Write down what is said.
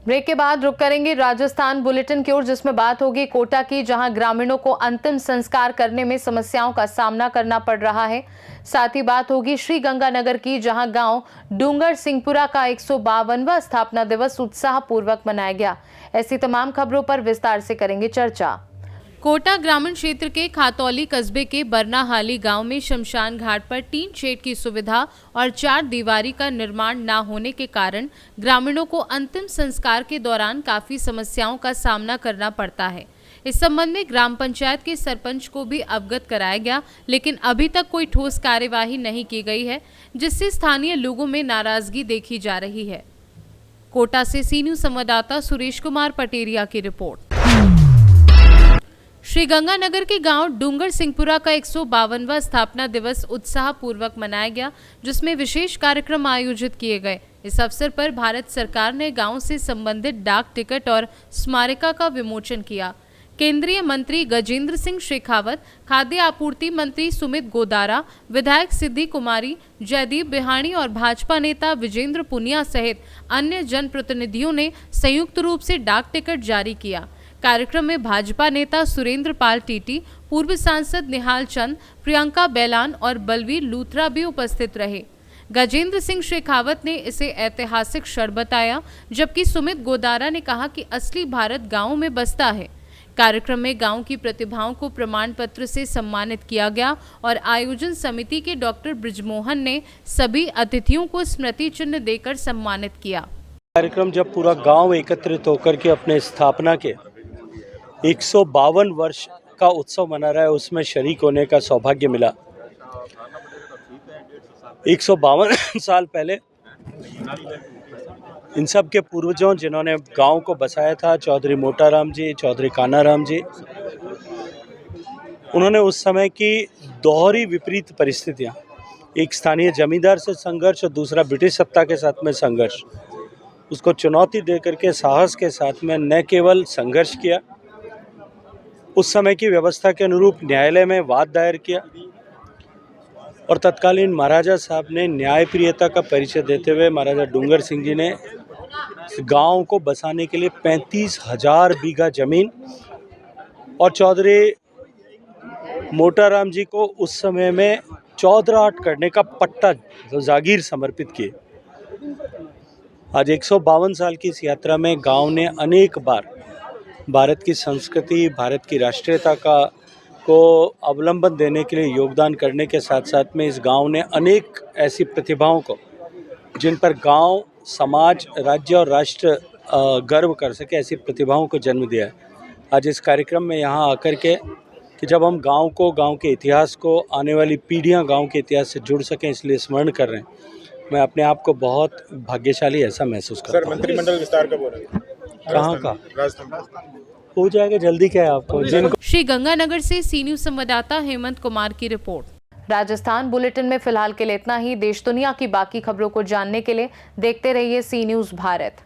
Break के बाद रुक करेंगे राजस्थान बुलेटिन की ओर, जिसमें बात होगी कोटा की, जहां ग्रामीणों को अंतिम संस्कार करने में समस्याओं का सामना करना पड़ रहा है। साथ ही बात होगी श्रीगंगानगर की, जहां गांव डूंगर सिंहपुरा का 152वां स्थापना दिवस उत्साह पूर्वक मनाया गया। ऐसी तमाम खबरों पर विस्तार से करेंगे चर्चा। कोटा ग्रामीण क्षेत्र के खातौली कस्बे के बरनाहाली गांव में शमशान घाट पर टीन शेड की सुविधा और 4 दीवारी का निर्माण न होने के कारण ग्रामीणों को अंतिम संस्कार के दौरान काफी समस्याओं का सामना करना पड़ता है। इस संबंध में ग्राम पंचायत के सरपंच को भी अवगत कराया गया, लेकिन अभी तक कोई ठोस कार्यवाही नहीं की गई है, जिससे स्थानीय लोगों में नाराजगी देखी जा रही है। कोटा से सी न्यूज संवाददाता सुरेश कुमार पटेरिया की रिपोर्ट। श्रीगंगानगर के गांव डूंगर सिंहपुरा का 152वां स्थापना दिवस उत्साह पूर्वक मनाया गया, जिसमें विशेष कार्यक्रम आयोजित किए गए। इस अवसर पर भारत सरकार ने गांव से संबंधित डाक टिकट और स्मारिका का विमोचन किया। केंद्रीय मंत्री गजेंद्र सिंह शेखावत, खाद्य आपूर्ति मंत्री सुमित गोदारा, विधायक सिद्धि कुमारी, जयदीप बिहाणी और भाजपा नेता विजेंद्र पुनिया सहित अन्य जनप्रतिनिधियों ने संयुक्त रूप से डाक टिकट जारी किया। कार्यक्रम में भाजपा नेता सुरेंद्र पाल टीटी, पूर्व सांसद निहाल चंद, प्रियंका बैलान और बलवीर लूथरा भी उपस्थित रहे। गजेंद्र सिंह शेखावत ने इसे ऐतिहासिक क्षण बताया, जबकि सुमित गोदारा ने कहा कि असली भारत गांवों में बसता है। कार्यक्रम में गांव की प्रतिभाओं को प्रमाण पत्र से सम्मानित किया गया और आयोजन समिति के डॉक्टर ब्रिजमोहन ने सभी अतिथियों को स्मृति चिन्ह देकर सम्मानित किया। कार्यक्रम जब पूरा गांव एकत्रित होकर के अपने स्थापना के 152 वर्ष का उत्सव मना रहा है, उसमें शरीक होने का सौभाग्य मिला। 152 साल पहले इन सब के पूर्वजों जिन्होंने गांव को बसाया था, चौधरी मोटाराम जी, चौधरी कानाराम जी, उन्होंने उस समय की दोहरी विपरीत परिस्थितियां, एक स्थानीय जमींदार से संघर्ष और दूसरा ब्रिटिश सत्ता के साथ में संघर्ष, उसको चुनौती देकर के साहस के साथ में न केवल संघर्ष किया, उस समय की व्यवस्था के अनुरूप न्यायालय में वाद दायर किया और तत्कालीन महाराजा साहब ने न्यायप्रियता का परिचय देते हुए महाराजा डूंगर सिंह जी ने गांव को बसाने के लिए 35,000 बीघा जमीन और चौधरी मोटाराम जी को उस समय में 14 करने का पट्टा जागीर समर्पित किए। आज 152 साल की इस यात्रा में गांव ने अनेक बार भारत की संस्कृति, भारत की राष्ट्रीयता को अवलंबन देने के लिए योगदान करने के साथ साथ में इस गांव ने अनेक ऐसी प्रतिभाओं को, जिन पर गांव, समाज, राज्य और राष्ट्र गर्व कर सके, ऐसी प्रतिभाओं को जन्म दिया है। आज इस कार्यक्रम में यहाँ आकर के कि जब हम गांव को, गांव के इतिहास को, आने वाली पीढ़ियाँ गांव के इतिहास से जुड़ सकें, इसलिए स्मरण कर रहे हैं। मैं अपने आप को बहुत भाग्यशाली ऐसा महसूस करता हूँ। सर, मंत्रिमंडल विस्तार कब हो रहा है? कहाँ का हो जाएगा, जल्दी क्या है आपको। श्रीगंगानगर से सी न्यूज संवाददाता हेमंत कुमार की रिपोर्ट। राजस्थान बुलेटिन में फिलहाल के लिए इतना ही। देश दुनिया की बाकी खबरों को जानने के लिए देखते रहिए सी न्यूज भारत।